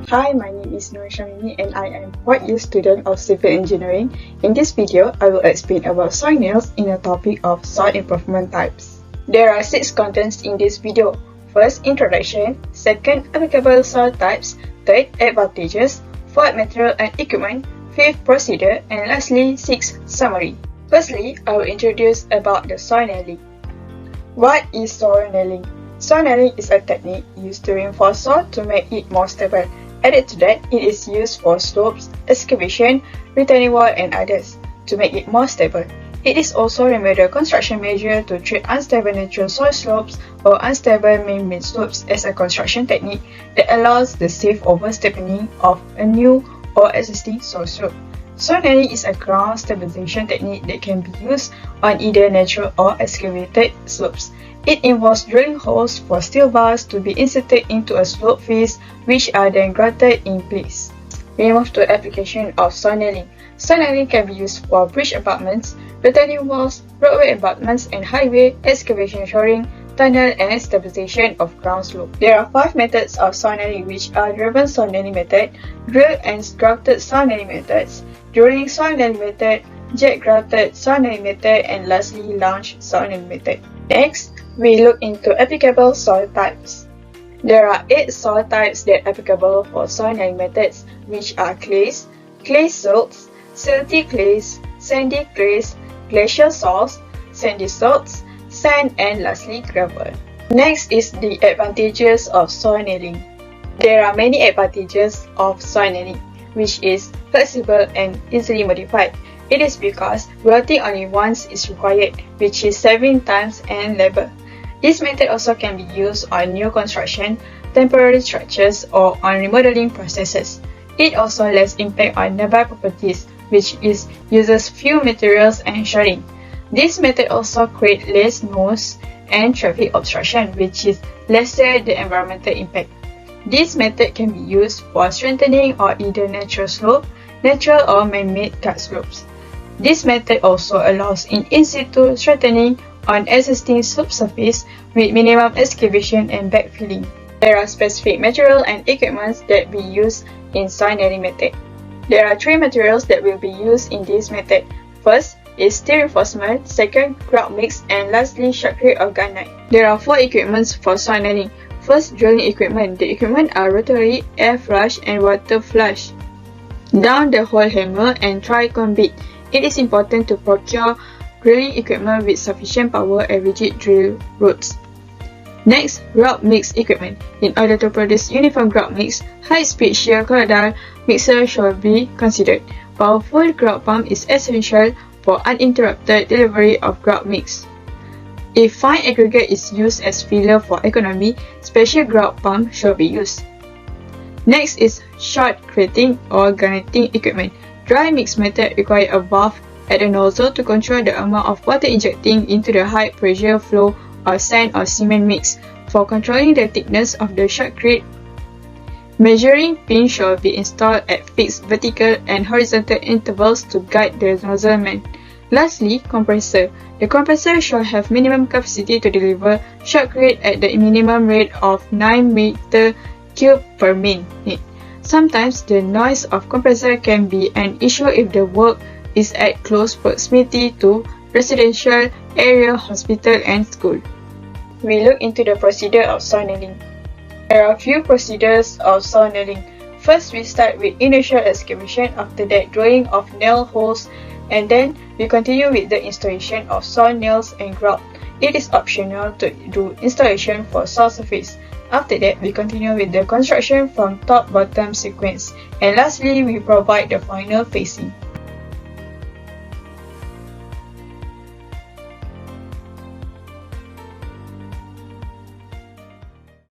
Hi, my name is Syamimi and I am 4th year student of Civil Engineering. In this video, I will explain about soil nails in the topic of soil improvement types. There are 6 contents in this video. First, introduction. Second, applicable soil types. Third, advantages. Fourth, material and equipment. Fifth, procedure. And lastly, 6th, summary. Firstly, I will introduce about the soil nailing. What is soil nailing? Soil nailing is a technique used to reinforce soil to make it more stable. Added to that, it is used for slopes, excavation, retaining wall and others to make it more stable. It is also a remedial construction measure to treat unstable natural soil slopes or unstable man-made slopes as a construction technique that allows the safe overstepping of a new or existing soil slope. Soil nailing is a ground stabilization technique that can be used on either natural or excavated slopes. It involves drilling holes for steel bars to be inserted into a slope face, which are then grouted in place. We move to application of soil nailing. Soil nailing can be used for bridge abutments, retaining walls, roadway abutments and highway, excavation shoring, tunnel and stabilization of ground slope. There are 5 methods of soil nailing, which are driven soil nailing method, drill and grouted soil nailing methods, drilling soil nailing method, jet grouted soil nailing method, and lastly, launch soil nailing method. Next, we look into applicable soil types. There are 8 soil types that are applicable for soil nailing methods, which are clays, clay silts, silty clays, sandy clays, glacial salts, sandy salts, sand, and lastly gravel. Next is the advantages of soil nailing. There are many advantages of soil nailing, which is flexible and easily modified. It is because grouting only once is required, which is saving time and labor. This method also can be used on new construction, temporary structures, or on remodeling processes. It also less impact on nearby properties, which uses few materials and shoring. This method also creates less noise and traffic obstruction, which is lesser the environmental impact. This method can be used for strengthening or either natural slope, natural or man-made cut slopes. This method also allows in situ strengthening on existing slope surface with minimum excavation and backfilling. There are specific material and equipments that be used in soil nailing method. There are 3 materials that will be used in this method. First is steel reinforcement, second grout mix, and lastly shotcrete or gunite. There are 4 equipments for soil nailing. First, drilling equipment. The equipment are rotary, air flush, and water flush. Down the hole hammer and tri-cone bit. It is important to procure drilling equipment with sufficient power and rigid drill rods. Next, grout mix equipment. In order to produce uniform grout mix, high-speed shear colloidal mixer should be considered. Powerful grout pump is essential for uninterrupted delivery of grout mix. If fine aggregate is used as filler for economy, special grout pump should be used. Next is shotcreting or graniting equipment. Dry mix method requires a valve at the nozzle to control the amount of water injecting into the high pressure flow of sand or cement mix. For controlling the thickness of the shotcrete, measuring pin should be installed at fixed vertical and horizontal intervals to guide the nozzle man. Lastly, compressor. The compressor should have minimum capacity to deliver shotcrete at the minimum rate of 9 meter cube per minute. Sometimes the noise of compressor can be an issue if the work is at close proximity to residential area, hospital, and school. We look into the procedure of soil nailing. There are a few procedures of soil nailing. First, we start with initial excavation, after that drilling of nail holes, and then we continue with the installation of soil nails and grout. It is optional to do installation for soil surface. After that, we continue with the construction from top-bottom sequence. And lastly, we provide the final facing.